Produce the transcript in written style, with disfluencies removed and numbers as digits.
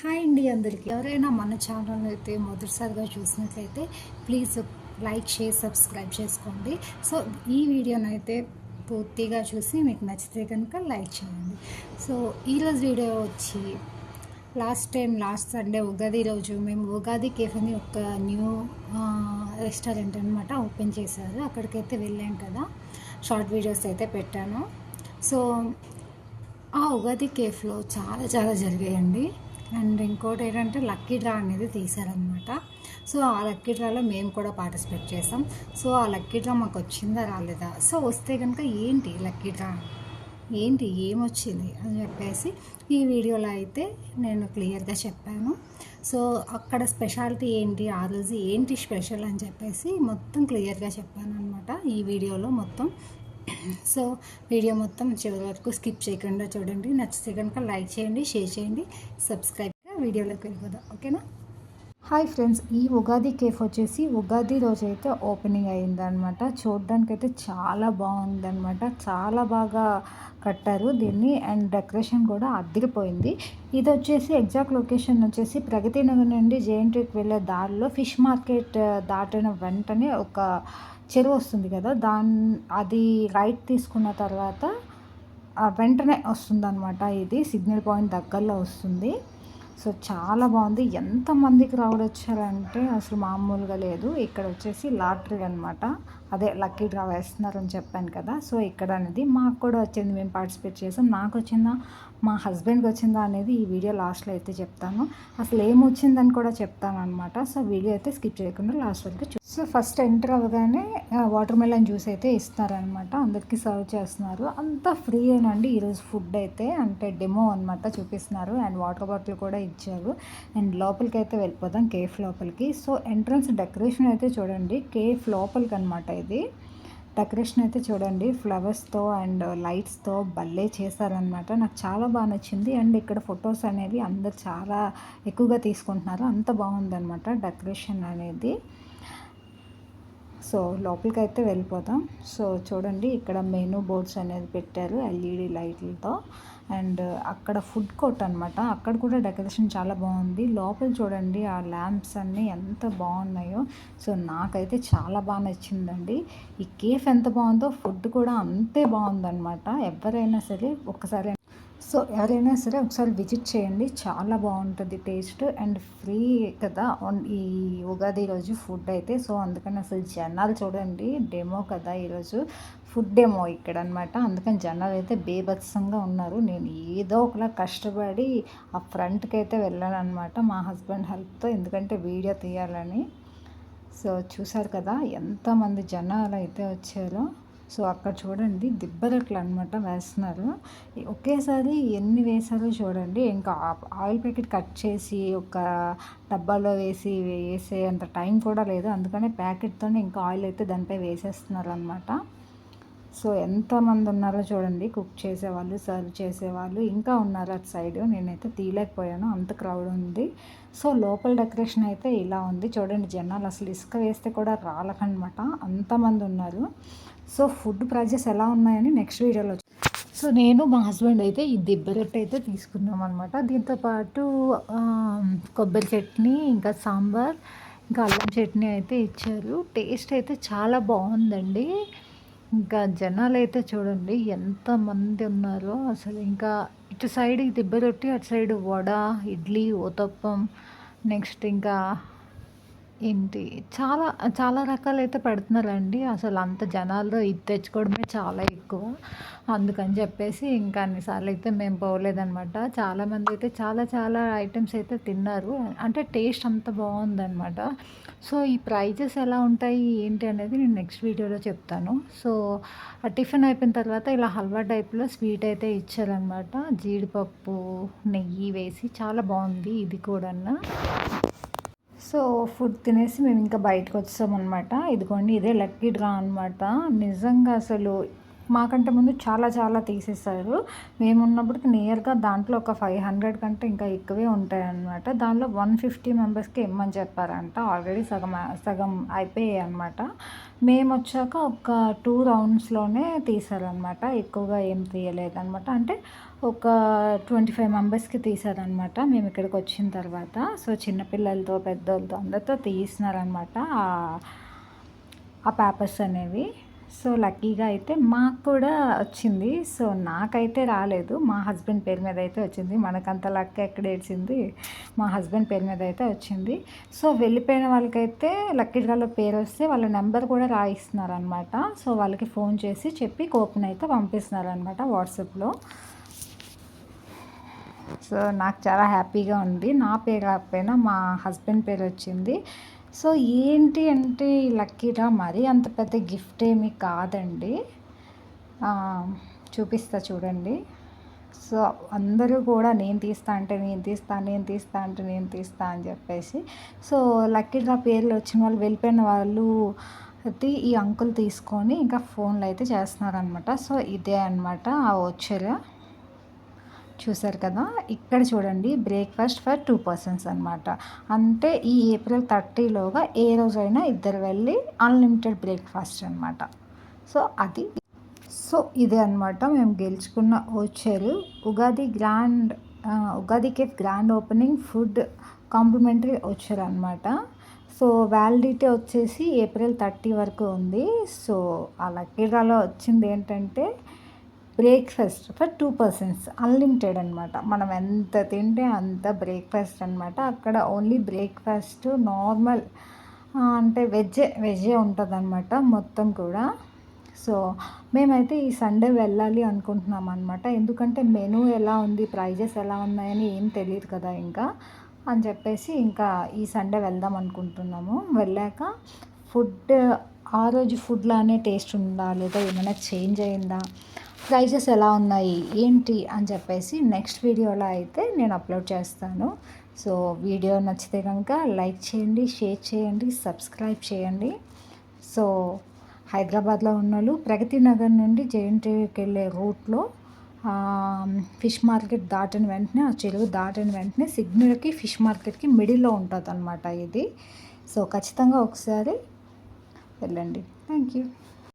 Hi అండి అందరికీ. ఎవరైనా మన ఛానల్ అయితే మొదటిసారిగా చూసినట్లయితే ప్లీజ్ లైక్ షేర్ సబ్స్క్రైబ్ చేసుకోండి. సో ఈ వీడియోనైతే పూర్తిగా చూసి మీకు నచ్చితే కనుక లైక్ చేయండి. సో ఈరోజు వీడియో వచ్చి లాస్ట్ సండే ఉగాది రోజు మేము ఉగాది కేఫ్ అని ఒక న్యూ రెస్టారెంట్ అనమాట ఓపెన్ చేశారు. అక్కడికైతే వెళ్ళాం కదా, షార్ట్ వీడియోస్ అయితే పెట్టాను. సో ఆ ఉగాది కేఫ్లో చాలా జరిగాయండి. అండ్ ఇంకోటి ఏంటంటే లక్కీ డ్రా అనేది తీశారనమాట. సో ఆ లక్కీ డ్రాలో మేము కూడా పార్టిసిపేట్ చేసాం. సో ఆ లక్కీ డ్రా మాకు వచ్చిందా రాలేదా, సో వస్తే కనుక ఏంటి లక్కీ డ్రా ఏంటి ఏమొచ్చింది అని చెప్పేసి ఈ వీడియోలో అయితే నేను క్లియర్గా చెప్పాను. సో అక్కడ స్పెషాలిటీ ఏంటి, ఆ రోజు ఏంటి స్పెషల్ అని చెప్పేసి మొత్తం క్లియర్గా చెప్పాను అనమాట ఈ వీడియోలో మొత్తం. సో వీడియో మొత్తం చివరి వరకు స్కిప్ చేయకుండా చూడండి. నచ్చితే కనుక లైక్ చేయండి, షేర్ చేయండి, సబ్స్క్రైబ్గా వీడియోలోకి వెళ్ళిపోదాం. ఓకేనా? హాయ్ ఫ్రెండ్స్, ఈ ఉగాది కేఫ్ వచ్చేసి ఉగాది రోజు అయితే ఓపెనింగ్ అయిందనమాట. చూడడానికైతే చాలా బాగుందనమాట. చాలా బాగా కట్టారు దీన్ని అండ్ డెకరేషన్ కూడా అదిరిపోయింది. ఇది వచ్చేసి ఎగ్జాక్ట్ లొకేషన్ వచ్చేసి ప్రగతి నగర్ నుండి జేఎన్టీకి వెళ్ళే దారిలో ఫిష్ మార్కెట్ దాటిన వెంటనే ఒక చెరువు వస్తుంది కదా, అది రైట్ తీసుకున్న తర్వాత వెంటనే వస్తుందన్నమాట. ఇది సిగ్నల్ పాయింట్ దగ్గరలో వస్తుంది. సో చాలా బాగుంది. ఎంతమందికి రావడం వచ్చారంటే అసలు మామూలుగా లేదు. ఇక్కడ వచ్చేసి లాటరీ అనమాట, అదే లక్కీ డ్రా వేస్తున్నారని చెప్పాను కదా. సో ఇక్కడ అనేది మాకు కూడా వచ్చింది, మేము పార్టిసిపేట్ చేసాం. నాకు వచ్చిందా, మా హస్బెండ్కి వచ్చిందా అనేది ఈ వీడియో లాస్ట్లో అయితే చెప్తాను. అసలు ఏమొచ్చిందని కూడా చెప్తాను అనమాట. సో వీడియో అయితే స్కిప్ చేయకుండా లాస్ట్ వరకు సో ఫస్ట్ ఎంటర్ అవ్వగానే వాటర్ మెలన్ జ్యూస్ అయితే ఇస్తారనమాట, అందరికీ సర్వ్ చేస్తున్నారు. అంతా ఫ్రీ అయినండి ఈరోజు ఫుడ్ అయితే, అంటే డెమో అనమాట చూపిస్తున్నారు. అండ్ వాటర్ బాటిల్ కూడా ఇచ్చారు. అండ్ లోపలికి అయితే వెళ్ళిపోదాం, కేఫ్ లోపలికి. సో ఎంట్రన్స్ డెకరేషన్ అయితే చూడండి, కేఫ్ లోపలికి అనమాట. ఇది డెకరేషన్ అయితే చూడండి, ఫ్లవర్స్తో అండ్ లైట్స్తో భలే చేశారనమాట. నాకు చాలా బాగా నచ్చింది. అండ్ ఇక్కడ ఫొటోస్ అనేవి అందరు చాలా ఎక్కువగా తీసుకుంటున్నారు, అంత బాగుందనమాట డెకరేషన్ అనేది. సో లోపలికి అయితే వెళ్ళిపోతాం. సో చూడండి, ఇక్కడ మెనూ బోర్డ్స్ అనేది పెట్టారు ఎల్ఈడి లైట్లతో. అండ్ అక్కడ ఫుడ్ కోర్ట్ అనమాట, అక్కడ కూడా డెకరేషన్ చాలా బాగుంది. లోపల చూడండి ఆ ల్యాంప్స్ అన్నీ ఎంత బాగున్నాయో. సో నాకైతే చాలా బాగా నచ్చిందండి. ఈ కేఫ్ ఎంత బాగుందో ఫుడ్ కూడా అంతే బాగుందన్నమాట. ఎవరైనా సరే ఒకసారి ఒకసారి విజిట్ చేయండి, చాలా బాగుంటుంది టేస్ట్. అండ్ ఫ్రీ కదా ఈ ఉగాది రోజు ఫుడ్ అయితే. సో అందుకని అసలు జనాలు చూడండి, డెమో కదా ఈరోజు, ఫుడ్ డెమో ఇక్కడ అనమాట. అందుకని జనాలు అయితే బేభత్సంగా ఉన్నారు. నేను ఏదో ఒకలా కష్టపడి ఆ ఫ్రంట్కి అయితే వెళ్ళాను అనమాట మా హస్బెండ్ హెల్ప్తో, ఎందుకంటే వీడియో తీయాలని. సో చూసారు కదా ఎంతమంది జనాలు అయితే వచ్చారో. సో అక్కడ చూడండి దిబ్బరట్లు అనమాట వేస్తున్నారు. ఒకేసారి ఎన్ని వేశారో చూడండి. ఇంకా ఆయిల్ ప్యాకెట్ కట్ చేసి ఒక డబ్బాలో వేసే అంత టైం కూడా లేదు. అందుకనే ప్యాకెట్తోనే ఇంకా ఆయిల్ అయితే దానిపై వేసేస్తున్నారు అనమాట. సో ఎంతమంది ఉన్నారో చూడండి, కుక్ చేసేవాళ్ళు, సర్వ్ చేసేవాళ్ళు ఇంకా ఉన్నారు అటు సైడ్. నేనైతే తీయలేకపోయాను, అంత క్రౌడ్ ఉంది. సో లోపల డెకరేషన్ అయితే ఇలా ఉంది చూడండి. జనాలు అసలు ఇసుక వేస్తే కూడా రాలకనమాట, అంతమంది ఉన్నారు. సో ఫుడ్ ప్రైజెస్ ఎలా ఉన్నాయని నెక్స్ట్ వీడియోలో. సో నేను మా హస్బెండ్ అయితే ఈ దిబ్బ రొట్టె అయితే తీసుకున్నాం అనమాట. దీంతోపాటు కొబ్బరి చట్నీ, ఇంకా సాంబార్, ఇంకా అల్లం చట్నీ అయితే ఇచ్చారు. టేస్ట్ అయితే చాలా బాగుందండి. ఇంకా జనాలు అయితే చూడండి ఎంతమంది ఉన్నారో అసలు. ఇంకా ఇటు సైడ్ దిబ్బ రొట్టి, అటు సైడ్ వడ, ఇడ్లీ, ఊతప్పం, నెక్స్ట్ ఇంకా ఏంటి చాలా చాలా రకాలైతే పెడుతున్నారండి. అసలు అంత జనాల్లో ఇది తెచ్చుకోవడమే చాలా ఎక్కువ. అందుకని చెప్పేసి ఇంకా అన్నిసార్లు అయితే మేము పోలేదనమాట. చాలామంది అయితే చాలా ఐటమ్స్ అయితే తిన్నారు, అంటే టేస్ట్ అంత బాగుందనమాట. సో ఈ ప్రైజెస్ ఎలా ఉంటాయి ఏంటి అనేది నేను నెక్స్ట్ వీడియోలో చెప్తాను. సో ఆ టిఫిన్ అయిపోయిన తర్వాత ఇలా హల్వా టైప్లో స్వీట్ అయితే ఇచ్చారనమాట, జీడిపప్పు నెయ్యి వేసి. చాలా బాగుంది ఇది కూడా. సో ఫుడ్ తినేసి మేము ఇంకా బయటకు వచ్చామన్నమాట. ఇదిగోండి ఇదే లక్కీ డ్రా అనమాట. నిజంగా అసలు మాకంటే ముందు చాలా చాలా తీసేశారు. మేమున్నప్పటికి నియర్‌గా దాంట్లో ఒక 500 కంటే ఇంకా ఎక్కువే ఉంటాయన్నమాట. దానిలో 150 మెంబర్స్‌కి ఇమ్మని చెప్పారంట. ఆల్రెడీ సగం అయిపోయాయన్నమాట. మేమొచ్చాక ఒక 2 రౌండ్స్‌లోనే తీశారనమాట. ఎక్కువగా ఏం తీయలేదనమాట. అంటే ఒక 25 మెంబర్స్‌కి తీశారనమాట మేమిక్కడికొచ్చిన తర్వాత. సో, చిన్న పిల్లలతో, పెద్దోళ్ళతో అందరితో తీయిస్తున్నారనమాట ఆ పేపర్స్ అనేవి. సో, లక్కీగా అయితే మాకు కూడా వచ్చింది. సో, నాకైతే రాలేదు. మా హస్బెండ్ పేరు మీద అయితే వచ్చింది. మనకంత లక్ ఎక్కడేడ్చింది. మా హస్బెండ్ పేరు మీద అయితే వచ్చింది. సో, వెళ్ళిపోయిన వాళ్ళకైతే లక్కీ డ్రాలో పేరు వస్తే వాళ్ళ నెంబర్ కూడా రాయిస్తున్నారనమాట. సో, వాళ్ళకి ఫోన్ చేసి చెప్పి కూపన్ అయితే పంపిస్తున్నారనమాట వాట్సాప్‌లో. సో, నాకు చాలా హ్యాపీగా ఉంది. నా పేరు రాకపోయినా మా హస్బెండ్ పేరు వచ్చింది. సో, ఏంటి అంటే ఈ లక్కీ డ్రా మరీ అంత పెద్ద గిఫ్ట్ ఏమీ కాదండి. చూపిస్తా చూడండి. సో, అందరూ కూడా నేను తీస్తా అంటే నేను తీస్తా, నేను తీస్తా అంటే నేను తీస్తా అని చెప్పేసి. సో, లక్కీ డ్రా పేర్లు వచ్చిన వాళ్ళు వెళ్ళిపోయిన వాళ్ళు అయితే ఈ అంకుల్ తీసుకొని ఇంకా ఫోన్‌లో అయితే చేస్తున్నారనమాట. సో, ఇదే అనమాట ఆ వోచర్. చూసారు కదా! ఇక్కడ చూడండి బ్రేక్‌ఫాస్ట్ ఫర్ 2 పర్సన్స్ అనమాట. అంటే ఈ ఏప్రిల్ 30లోగా ఏ రోజైనా ఇద్దరు వెళ్ళి అన్‌లిమిటెడ్ బ్రేక్‌ఫాస్ట్ అనమాట. సో, అది. సో, ఇదే అనమాట మేము గెలుచుకున్న వోచరు. ఉగాదికి grand opening food complimentary voucher అనమాట. సో, వ్యాలిడిటీ వచ్చేసి ఏప్రిల్ 30 వరకు ఉంది. సో, ఆ లక్కీ డ్రాలో వచ్చింది ఏంటంటే బ్రేక్‌ఫాస్ట్ ఫర్ 2 పర్సన్స్ అన్‌లిమిటెడ్ అనమాట. మనం ఎంత తింటే అంత బ్రేక్‌ఫాస్ట్ అనమాట. అక్కడ ఓన్లీ బ్రేక్‌ఫాస్ట్ నార్మల్ అంటే వెజ్జే ఉంటదనమాట మొత్తం కూడా. సో, మేమైతే ఈ సండే వెళ్ళాలి అనుకుంటున్నాం అనమాట. ఎందుకంటే మెనూ ఎలా ఉంది, ప్రైజెస్ ఎలా ఉన్నాయని ఏం తెలీదు కదా ఇంకా. అని చెప్పేసి ఇంకా ఈ సండే వెళ్దాం అనుకుంటున్నాము. వెళ్ళాక ఫుడ్ ఆ రోజు ఫుడ్‌లానే టేస్ట్ ఉందా? లేదా ఏమైనా చేంజ్ అయిందా? ప్రైజెస్ ఎలా ఉన్నాయి? ఏంటి? అని చెప్పేసి నెక్స్ట్ వీడియోలో అయితే నేను అప్లోడ్ చేస్తాను. సో, వీడియో నచ్చితే కనుక లైక్ చేయండి, షేర్ చేయండి, సబ్స్క్రైబ్ చేయండి. సో, హైదరాబాద్లో ఉన్నోళ్ళు ప్రగతి నగర్ నుండి జేఎన్‌టీయూకి వెళ్ళే రూట్లో ఫిష్ మార్కెట్ దాటిన వెంటనే ఆ చెరువు దాటిన వెంటనే సిగ్నల్‌కి ఫిష్ మార్కెట్‌కి మిడిల్‌లో ఉంటుందన్నమాట ఇది. సో, ఖచ్చితంగా ఒకసారి వెళ్ళండి. Thank you.